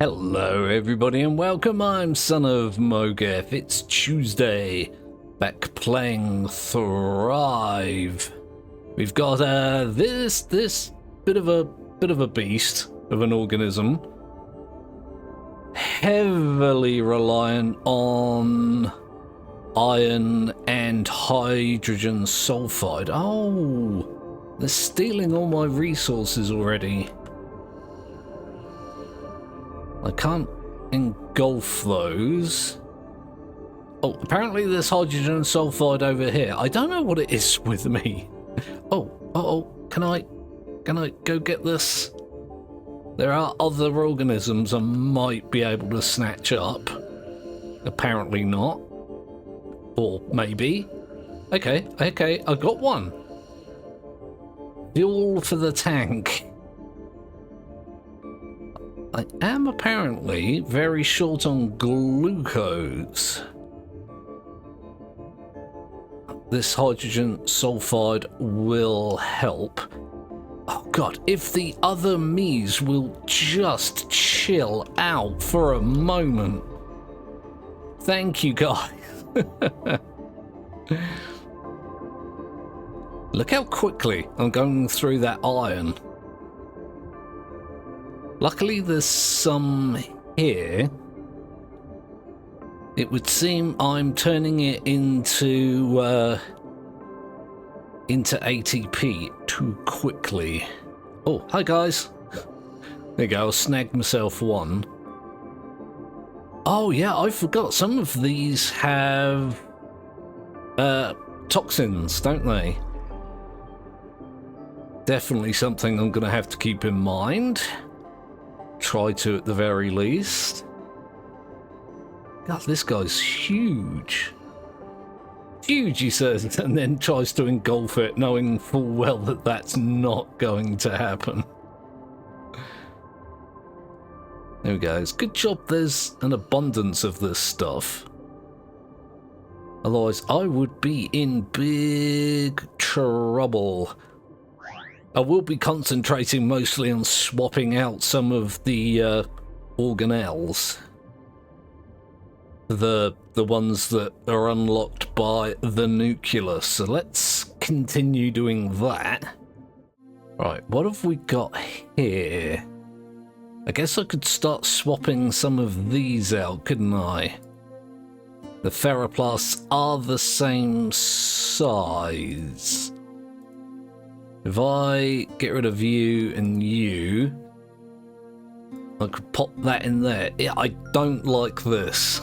Hello everybody and welcome, I'm SonOfmowgef. It's Tuesday, back playing Thrive. We've got this bit of a beast of an organism, heavily reliant on iron and hydrogen sulfide. Oh, they're stealing all my resources already. I can't engulf those. Oh, apparently there's hydrogen sulfide over here. I don't know what it is with me. Oh, can I go get this? There are other organisms I might be able to snatch up. Apparently not. Or maybe. Okay, I got one. Fuel for the tank. I am apparently very short on glucose. This hydrogen sulfide will help. Oh god, if the other me's will just chill out for a moment. Thank you guys. Look how quickly I'm going through that iron. Luckily there's some here. It would seem I'm turning it into ATP too quickly. Oh, hi guys. There you go, I snagged myself one. Oh yeah, I forgot, some of these have toxins, don't they? Definitely something I'm gonna have to keep in mind. Try to at the very least. God, this guy's huge. Huge, he says, and then tries to engulf it, knowing full well that that's not going to happen. There we go. It's good job there's an abundance of this stuff. Otherwise, I would be in big trouble. I will be concentrating mostly on swapping out some of the organelles. The ones that are unlocked by the nucleus. So let's continue doing that. Right, what have we got here? I guess I could start swapping some of these out, couldn't I? The ferroplasts are the same size. If I get rid of you and you, I could pop that in there. Yeah, I don't like this.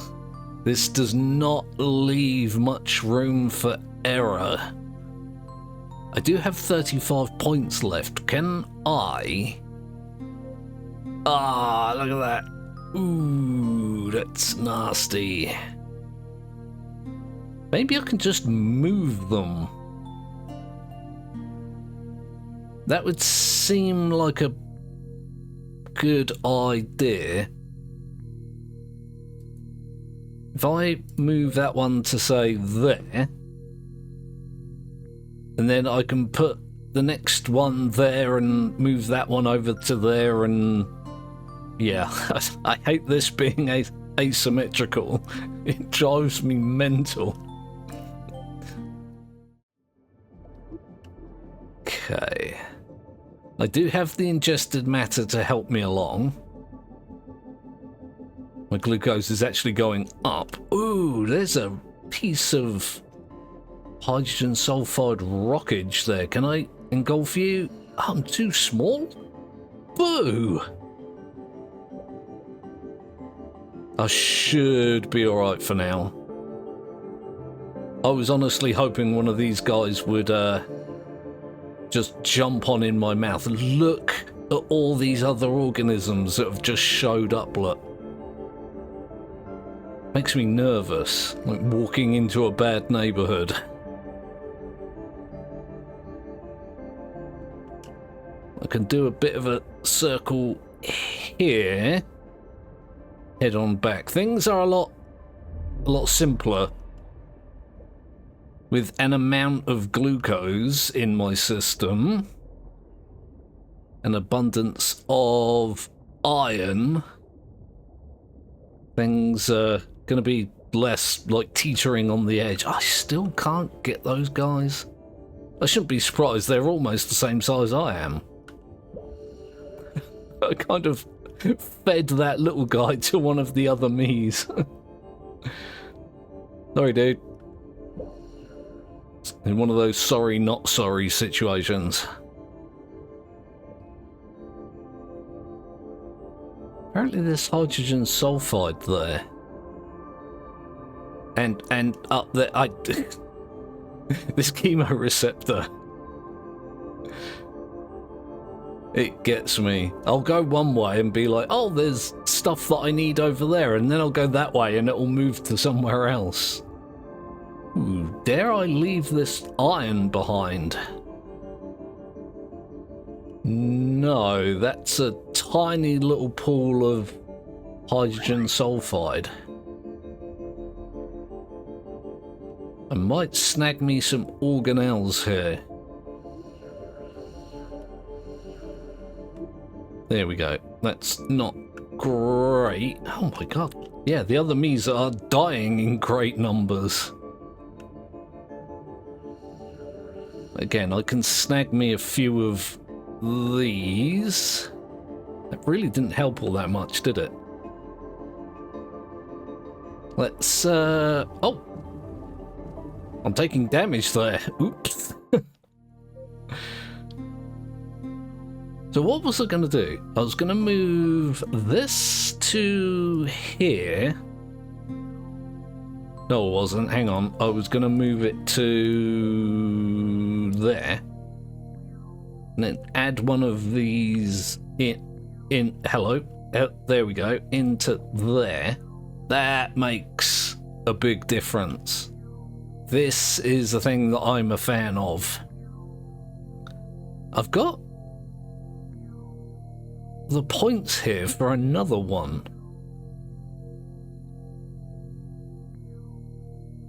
This does not leave much room for error. I do have 35 points left. Can I? Ah, look at that. Ooh, that's nasty. Maybe I can just move them. That would seem like a good idea. If I move that one to, say, there, and then I can put the next one there and move that one over to there, and yeah, I hate this being asymmetrical. It drives me mental. Okay. I do have the ingested matter to help me along. My glucose is actually going up. Ooh, there's a piece of hydrogen sulfide rockage there. Can I engulf you? I'm too small? Boo! I should be alright for now. I was honestly hoping one of these guys would just jump on in my mouth. Look at all these other organisms that have just showed up, look. Makes me nervous, like walking into a bad neighborhood. I can do a bit of a circle here. Head on back. Things are a lot simpler with an amount of glucose in my system, an abundance of iron, things are going to be less like teetering on the edge. I still can't get those guys. I shouldn't be surprised, they're almost the same size I am. I kind of fed that little guy to one of the other me's. Sorry, dude. In one of those sorry not sorry situations. Apparently there's hydrogen sulfide there. And up there, this chemoreceptor. It gets me. I'll go one way and be like, oh, there's stuff that I need over there, and then I'll go that way and it'll move to somewhere else. Ooh, dare I leave this iron behind? No, that's a tiny little pool of hydrogen sulfide. I might snag me some organelles here. There we go. That's not great. Oh my god. Yeah, the other me's are dying in great numbers. Again, I can snag me a few of these. That really didn't help all that much, did it? Let's, oh! I'm taking damage there. Oops. So what was I going to do? I was going to move this to here. No, I wasn't. Hang on. I was going to move it to there. And then add one of these in hello. There we go. Into there. That makes a big difference. This is the thing that I'm a fan of. I've got the points here for another one.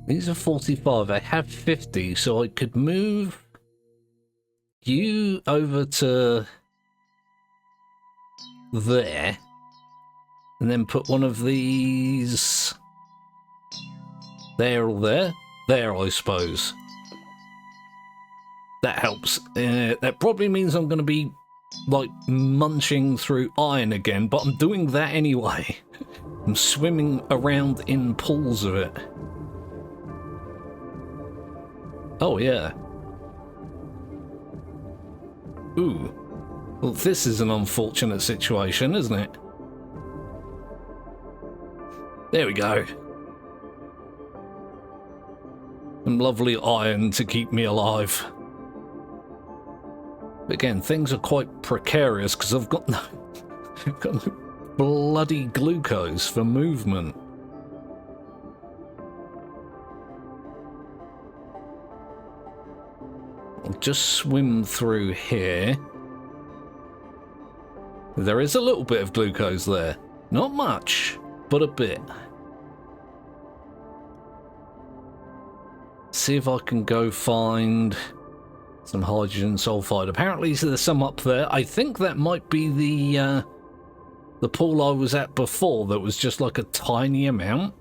These are 45. I have 50, so I could move you over to there and then put one of these there or there. There, I suppose. That helps. That probably means I'm going to be like munching through iron again, but I'm doing that anyway. I'm swimming around in pools of it. Oh yeah. Ooh. Well, this is an unfortunate situation, isn't it? There we go. Some lovely iron to keep me alive. But again, things are quite precarious because I've got no bloody glucose for movement. I'll just swim through here. There is a little bit of glucose there. Not much, but a bit. See if I can go find some hydrogen sulfide. Apparently there's some up there. I think that might be the pool I was at before that was just like a tiny amount.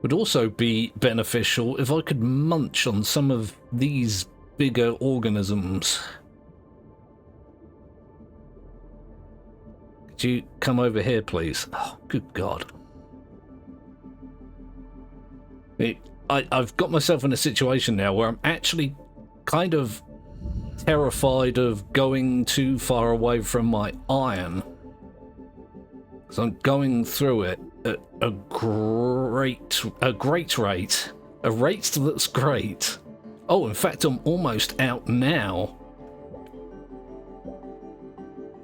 Would also be beneficial if I could munch on some of these bigger organisms. Could you come over here, please? Oh, good God. I've got myself in a situation now where I'm actually kind of terrified of going too far away from my iron. So I'm going through it at a great rate. A rate that's great. Oh, in fact, I'm almost out now.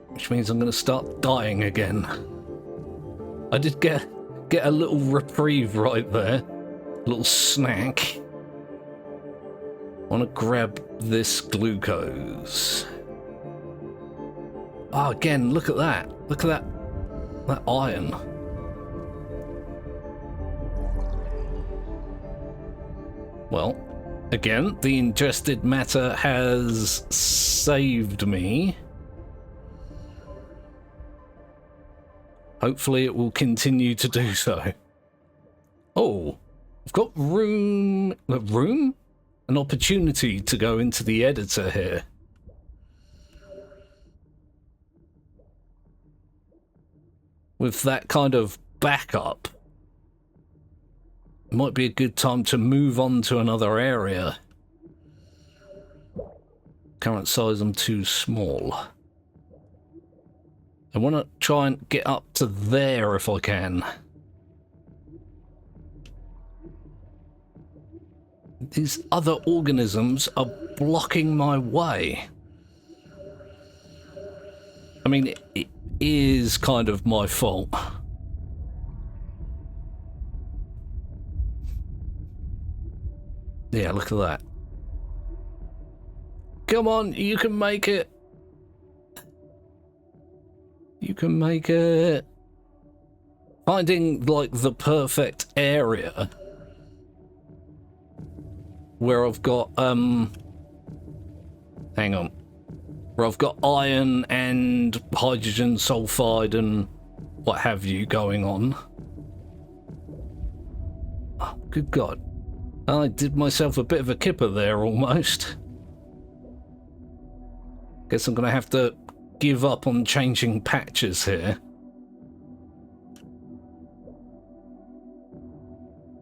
Which means I'm going to start dying again. I did get a little reprieve right there. Little snack. I want to grab this glucose. Oh, again, look at that. Look at that iron. Well, again, the ingested matter has saved me. Hopefully it will continue to do so. Oh, I've got room... Room? An opportunity to go into the editor here. With that kind of backup, it might be a good time to move on to another area. Current size, I'm too small. I want to try and get up to there if I can. These other organisms are blocking my way. I mean, it is kind of my fault. Yeah, look at that. Come on, you can make it. You can make it. Finding, like, the perfect area where I've got, hang on. Where I've got iron and hydrogen sulfide and what have you going on. Oh, good God. I did myself a bit of a kipper there, almost. Guess I'm going to have to give up on changing patches here.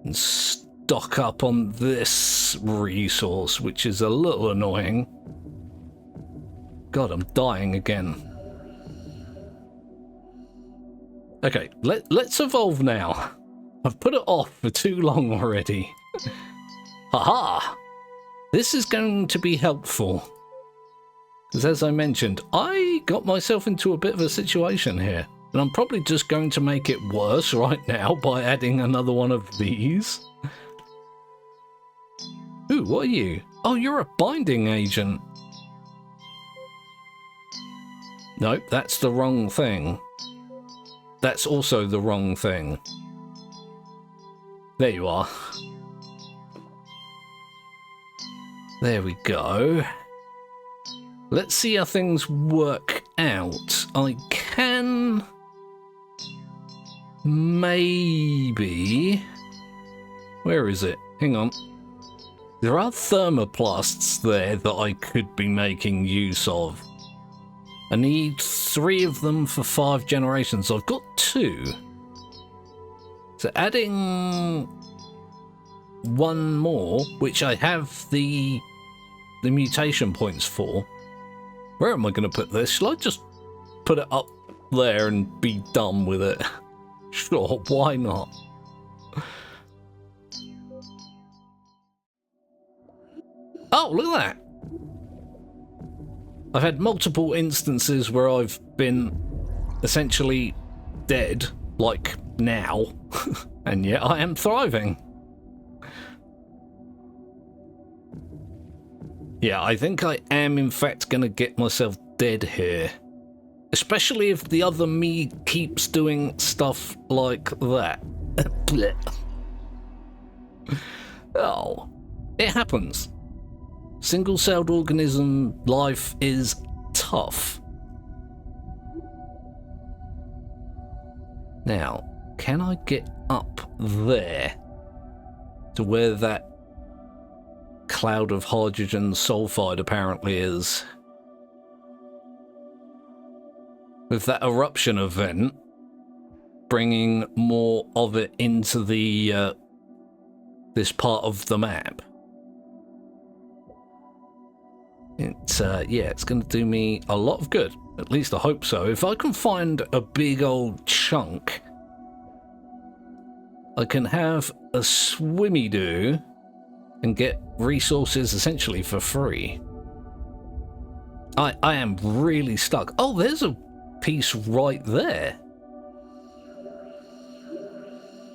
And stock up on this resource, which is a little annoying. God, I'm dying again. Okay, let's evolve now. I've put it off for too long already. Haha! This is going to be helpful. Because as I mentioned, I got myself into a bit of a situation here. And I'm probably just going to make it worse right now by adding another one of these. Ooh, what are you? Oh, you're a binding agent. Nope, that's the wrong thing. That's also the wrong thing. There you are. There we go. Let's see how things work out. I can... maybe... Where is it? Hang on. There are thermoplasts there that I could be making use of. I need 3 of them for 5 generations. I've got 2. So adding 1 more, which I have the mutation points for. Where am I going to put this? Shall I just put it up there and be done with it? Sure, why not? Oh, look at that! I've had multiple instances where I've been essentially dead, like now, and yet I am thriving. Yeah, I think I am in fact going to get myself dead here. Especially if the other me keeps doing stuff like that. Oh, it happens. Single-celled organism life is tough. Now, can I get up there to where that cloud of hydrogen sulfide apparently is? With that eruption event bringing more of it into the this part of the map. Yeah, it's going to do me a lot of good. At least I hope so. If I can find a big old chunk, I can have a swimmy-doo and get resources essentially for free. I am really stuck. Oh, there's a piece right there.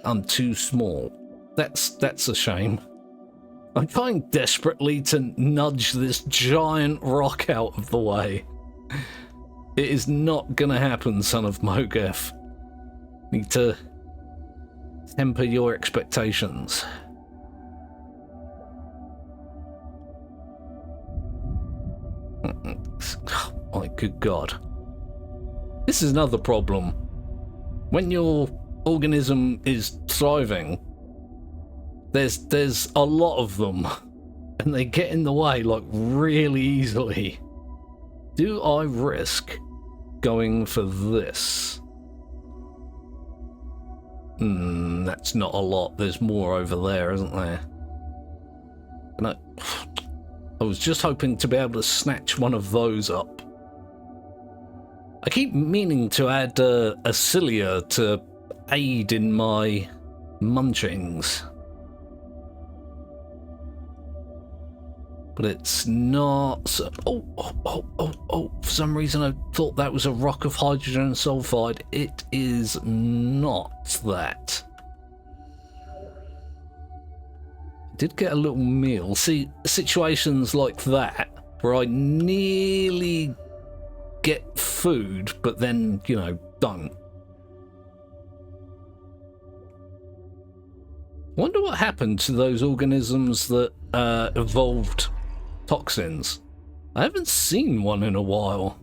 I'm too small. That's a shame. I'm trying desperately to nudge this giant rock out of the way. It is not gonna happen, SonOfmowgef. Need to temper your expectations. Oh my good God. This is another problem. When your organism is thriving, there's a lot of them, and they get in the way like really easily. Do I risk going for this? That's not a lot. There's more over there, isn't there? And I was just hoping to be able to snatch one of those up. I keep meaning to add a cilia to aid in my munchings. But it's not... So, oh, for some reason I thought that was a rock of hydrogen sulfide. It is not that. I did get a little meal. See, situations like that, where I nearly get food, but then, you know, don't. Wonder what happened to those organisms that evolved toxins. I haven't seen one in a while.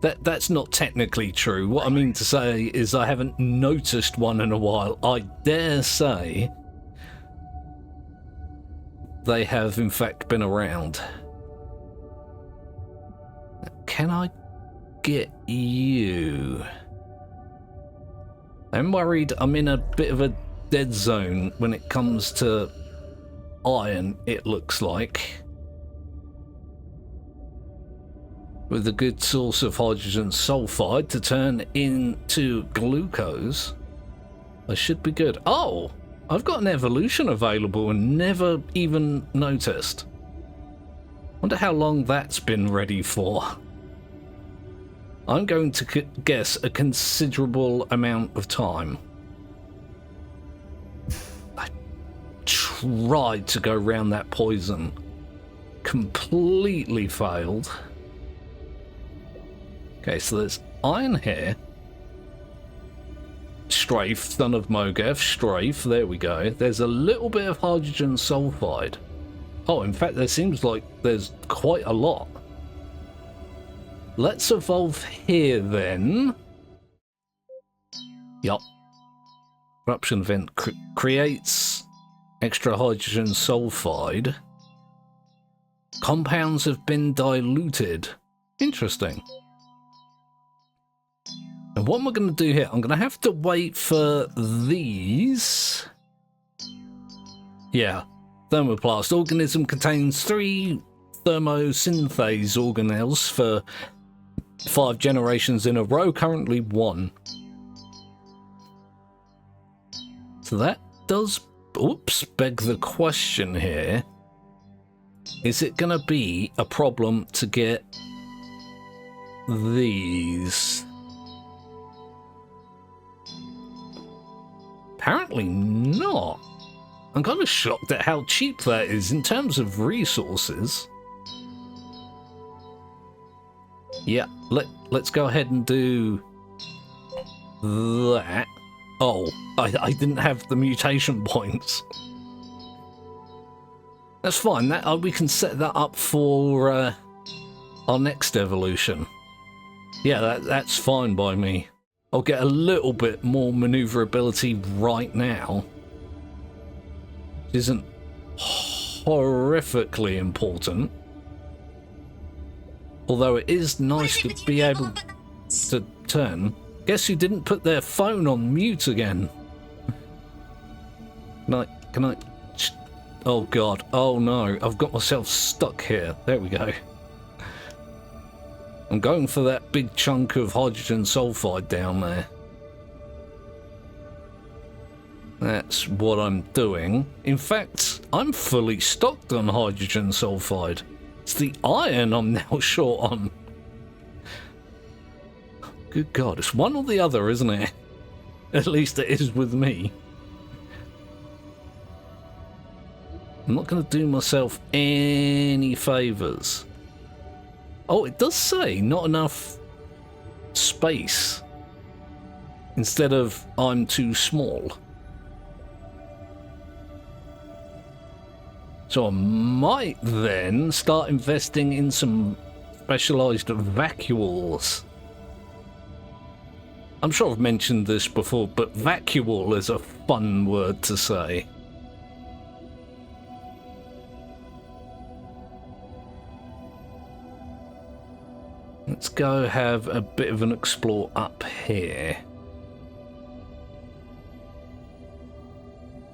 That's not technically true. What I mean to say is I haven't noticed one in a while. I dare say they have in fact been around. Can I get you? I'm worried I'm in a bit of a dead zone when it comes to iron, it looks like. With a good source of hydrogen sulfide to turn into glucose, I should be good. Oh, I've got an evolution available and never even noticed. Wonder how long that's been ready for. I'm going to guess a considerable amount of time. I tried to go around that poison. Completely failed. Okay, so there's iron here. Strafe, SonOfmowgef, strafe, there we go. There's a little bit of hydrogen sulfide. Oh, in fact, there seems like there's quite a lot. Let's evolve here then. Yup. Eruption event creates extra hydrogen sulfide. Compounds have been diluted. Interesting. And what am I going to do here? I'm going to have to wait for these. Yeah. Thermoplast organism contains 3 thermosynthase organelles for 5 generations in a row, currently 1. So that does, oops, beg the question here. Is it going to be a problem to get these? Apparently not. I'm kind of shocked at how cheap that is in terms of resources. Yeah, let's go ahead and do that. Oh, I didn't have the mutation points. That's fine. That we can set that up for our next evolution. Yeah, that's fine by me. I'll get a little bit more maneuverability right now. Which isn't horrifically important. Although it is nice to be able to turn. Guess who didn't put their phone on mute again? Can I? Oh god, oh no, I've got myself stuck here. There we go. I'm going for that big chunk of hydrogen sulfide down there. That's what I'm doing. In fact, I'm fully stocked on hydrogen sulfide. It's the iron I'm now short on. Good God, it's one or the other, isn't it? At least it is with me. I'm not going to do myself any favours. Oh, it does say not enough space. Instead of I'm too small. So I might then start investing in some specialised vacuoles. I'm sure I've mentioned this before, but vacuole is a fun word to say. Let's go have a bit of an explore up here.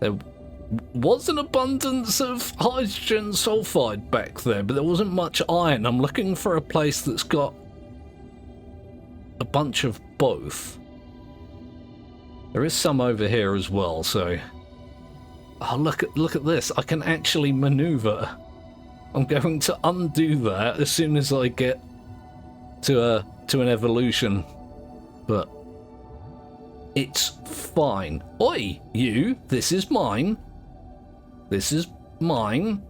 There was an abundance of hydrogen sulfide back there, but there wasn't much iron. I'm looking for a place that's got a bunch of both. There is some over here as well, so... Oh, look at this. I can actually maneuver. I'm going to undo that as soon as I get to an evolution. But it's fine. Oi, you! This is mine. This is mine.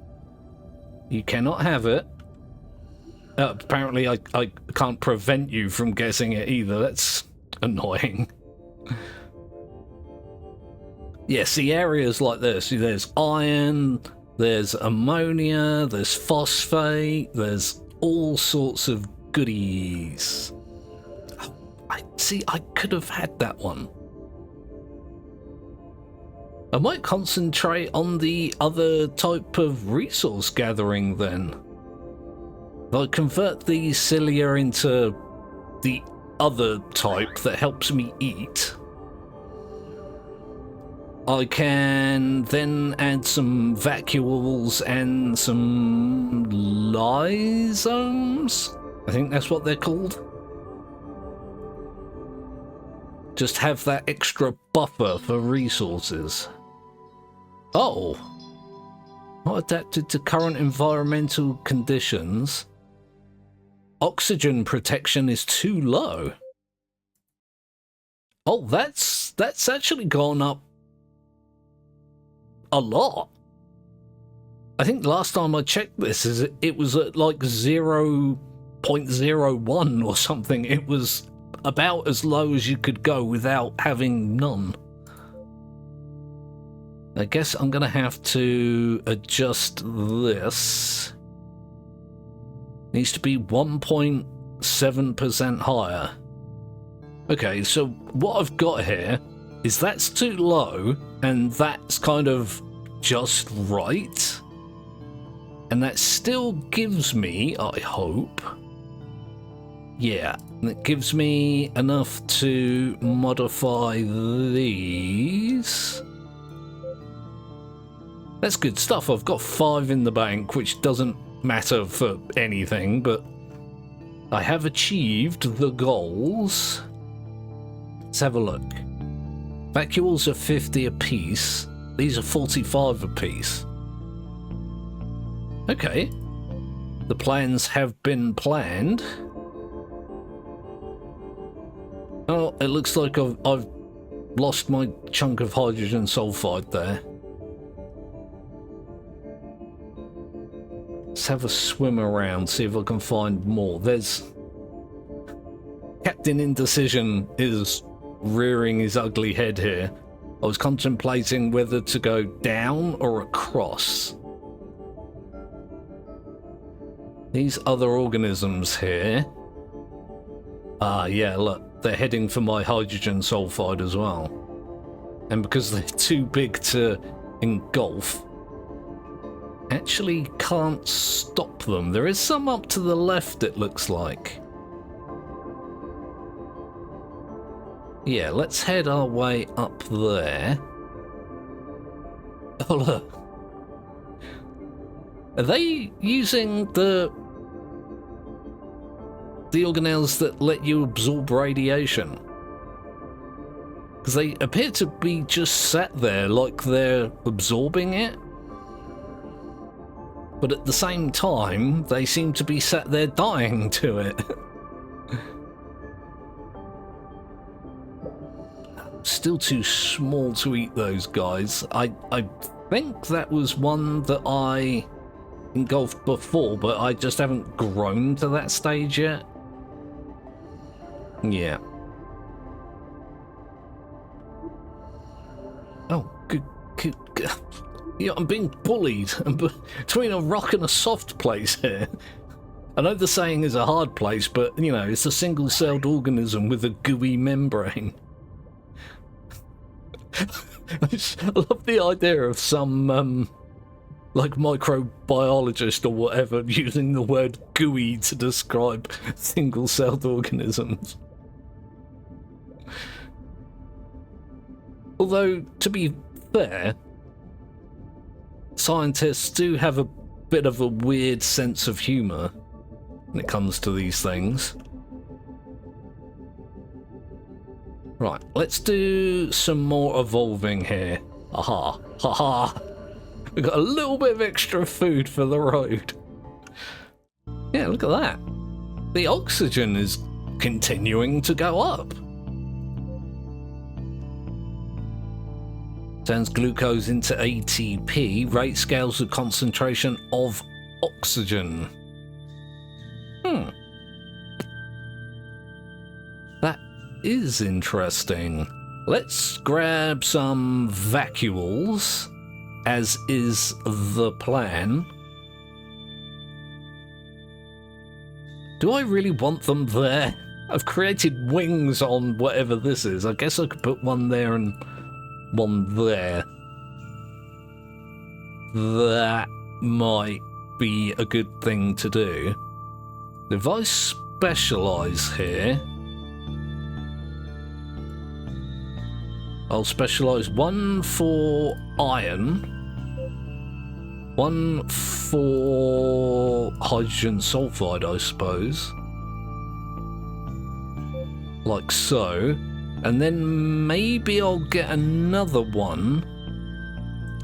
You cannot have it. Apparently I can't prevent you from guessing it either. That's annoying. Yeah, see, areas like this, there's iron, there's ammonia, there's phosphate, there's all sorts of goodies. Oh, I could have had that one. I might concentrate on the other type of resource gathering then. If I convert the cilia into the other type that helps me eat, I can then add some vacuoles and some lysomes? I think that's what they're called. Just have that extra buffer for resources. Oh! Not adapted to current environmental conditions. Oxygen protection is too low. Oh, that's actually gone up a lot. I think the last time I checked this, it was at like 0.01 or something. It was about as low as you could go without having none. I guess I'm gonna have to adjust this. Needs to be 1.7% higher. Okay, so what I've got here is that's too low, and that's kind of just right. And that still gives me, I hope, yeah, it gives me enough to modify these. That's good stuff. I've got 5 in the bank, which doesn't matter for anything, but I have achieved the goals. Let's have a look. Vacuoles are 50 apiece. These are 45 apiece. Okay. The plans have been planned. Oh, it looks like I've lost my chunk of hydrogen sulfide there. Let's have a swim around, see if I can find more. There's... Captain Indecision is rearing his ugly head here. I was contemplating whether to go down or across. These other organisms here... Ah, yeah, look, they're heading for my hydrogen sulfide as well. And because they're too big to engulf, actually can't stop them. There is some up to the left, it looks like. Yeah, let's head our way up there. Oh, look. Are they using the organelles that let you absorb radiation? Because they appear to be just sat there like they're absorbing it. But at the same time, they seem to be sat there dying to it. Still too small to eat those guys. I think that was one that I engulfed before, but I just haven't grown to that stage yet. Yeah. Oh, good. Yeah, I'm being bullied. I'm between a rock and a soft place here. I know the saying is a hard place, but, you know, it's a single-celled organism with a gooey membrane. I love the idea of some, like, microbiologist or whatever using the word gooey to describe single-celled organisms. Although, to be fair, scientists do have a bit of a weird sense of humour when it comes to these things. Right, let's do some more evolving here. Aha, haha. We've got a little bit of extra food for the road. Yeah, look at that. The oxygen is continuing to go up. Turns glucose into ATP, rate scales the concentration of oxygen. That is interesting. Let's grab some vacuoles, as is the plan. Do I really want them there? I've created wings on whatever this is. I guess I could put one there and one there. That might be a good thing to do. If I specialise here, I'll specialise one for iron, one for hydrogen sulfide, I suppose, like so. And then maybe I'll get another one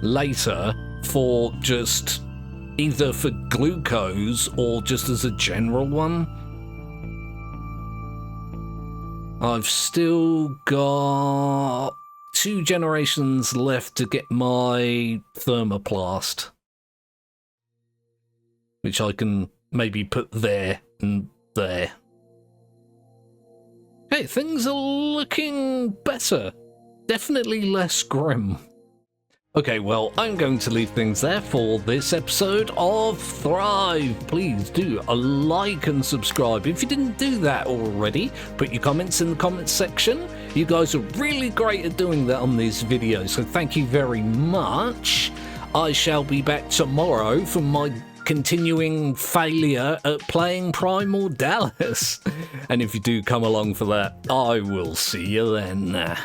later for just either for glucose or just as a general one. I've still got 2 generations left to get my thermoplast, which I can maybe put there and there. Hey, things are looking better. Definitely less grim. Okay, well, I'm going to leave things there for this episode of Thrive. Please do a like and subscribe. If you didn't do that already, put your comments in the comments section. You guys are really great at doing that on these videos, so thank you very much. I shall be back tomorrow for my continuing failure at playing Primal Dallas. And if you do come along for that, I will see you then.